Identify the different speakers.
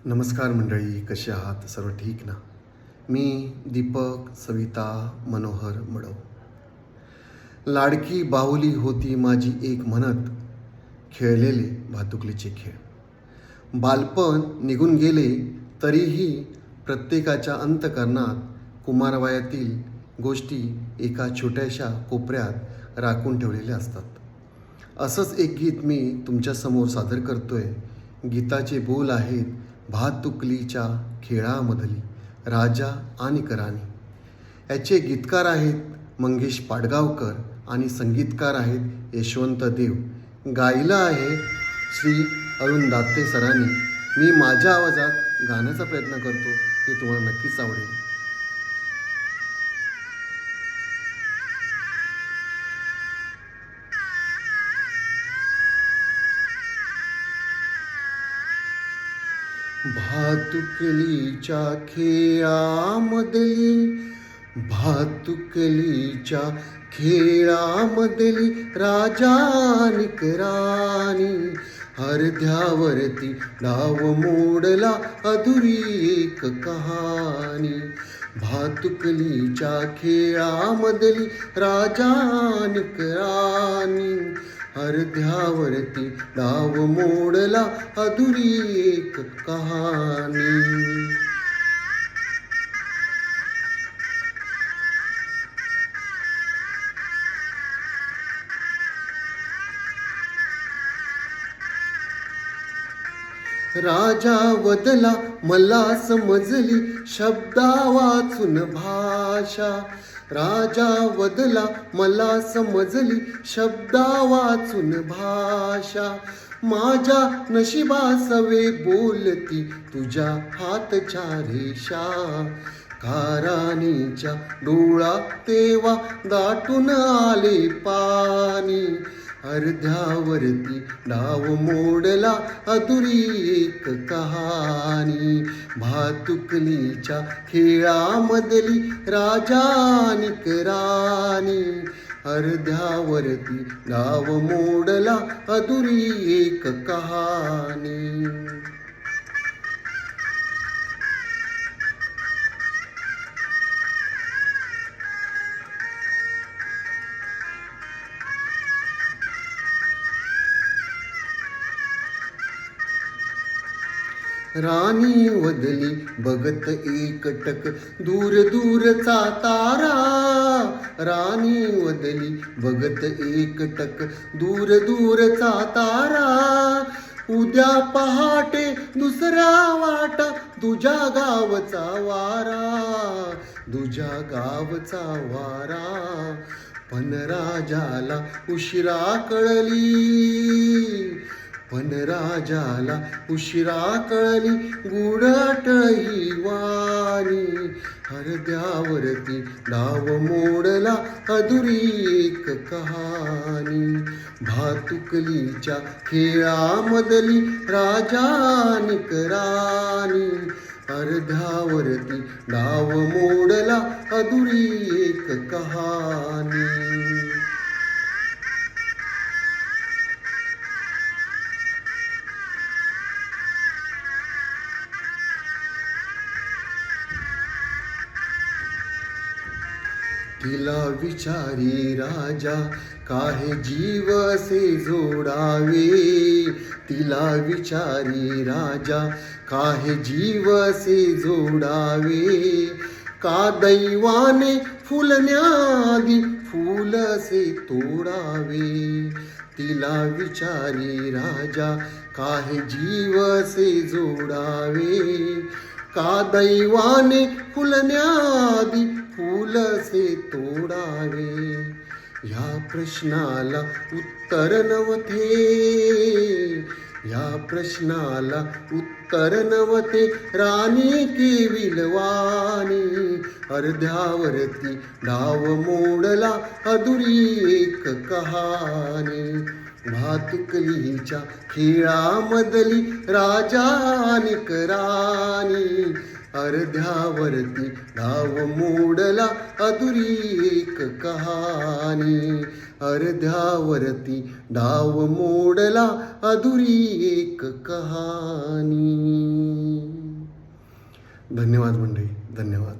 Speaker 1: नमस्कार मंडळी, कसे आहात? सर्व ठीक ना? मी दीपक सविता मनोहर मडव. लाडकी बाहुली होती माझी एक म्हणत, खेळलेले भातुकलीचे खेळ. बालपण निघून गेले तरीही प्रत्येकाच्या अंतःकरणात कुमारवयातील गोष्टी एका छोट्याशा कोपऱ्यात राखून ठेवलेल्या असतात. असंच एक गीत मी तुमच्यासमोर सादर करतोय. गीताचे बोल आहेत भातुकलीच्या खेळामधली राजा आणि राणी. याचे गीतकार आहेत मंगेश पाडगावकर आणि संगीतकार आहेत यशवंत देव. गायलं आहे श्री अरुण दाते सरांनी. मी माझ्या आवाजात गाण्याचा प्रयत्न करतो, ते तुम्हाला नक्कीच आवडेल. भातुकलीच्या खेळामधली, भातुकलीच्या खेळामधली राजा आणि राणी. अर्ध्यावरती डाव मोडला अधुरी एक कहाणी. भातुकलीच्या खेळामधली राजा आणि राणी. अर्ध्यावरती डाव मोडला अधुरी एक कहाणी. राजा वदला मला समजली शब्दा वाचून भाषा. राजा वदला मला समजली शब्दा वाचून भाषा. माझ्या नशिबासवे बोलती तुझ्या हातच्या रेषा. काराणीच्या डोळा तेव्हा दाटून आले पाणी. अर्ध्यावरती डाव मोडला अधुरी एक कहाणी. भातुकलीच्या खेळामधली राजा आणि राणी. अर्ध्यावरती डाव मोडला अधुरी एक कहाणी. राणी वदली बघत एकटक दूर दूरचा तारा. राणी वदली बघत एकटक दूर दूरचा तारा. उद्या पहाटे दुसऱ्या वाटा तुझ्या गावचा वारा. तुझ्या गावचा वारा. पण राजाला उशिरा कळली. पण राजाला उशिरा कळली गुडटळी वाणी. अर्ध्यावरती डाव मोडला अधुरी एक कहाणी. भातुकलीच्या खेळामधली राजा आणि राणी. अर्ध्यावरती डाव मोडला अधुरी एक कहाणी. तिला विचारी राजा काहे जीव असे जोडावे. तिला विचारी राजा काहे जीव असे जोडावे. का दैवाने फुलण्याआधी फूल असे तोडावे. तिला विचारी राजा काहे जीव असे जोडावे. का दैवाने फुलण्याआधी फूल असे तोडावे. या प्रश्नाला उत्तर नव्हते. या प्रश्नाला उत्तर नव्हते राणी केविलवाणी. अर्ध्यावरती डाव मोडला अधुरी एक कहाणी. भातुकलीच्या खेळामधली राजा आणि राणी. अर्ध्यावरती डाव मोडला अधुरी एक कहाणी. अर्ध्यावरती डाव मोडला अधुरी एक कहाणी. धन्यवाद मंडळी, धन्यवाद.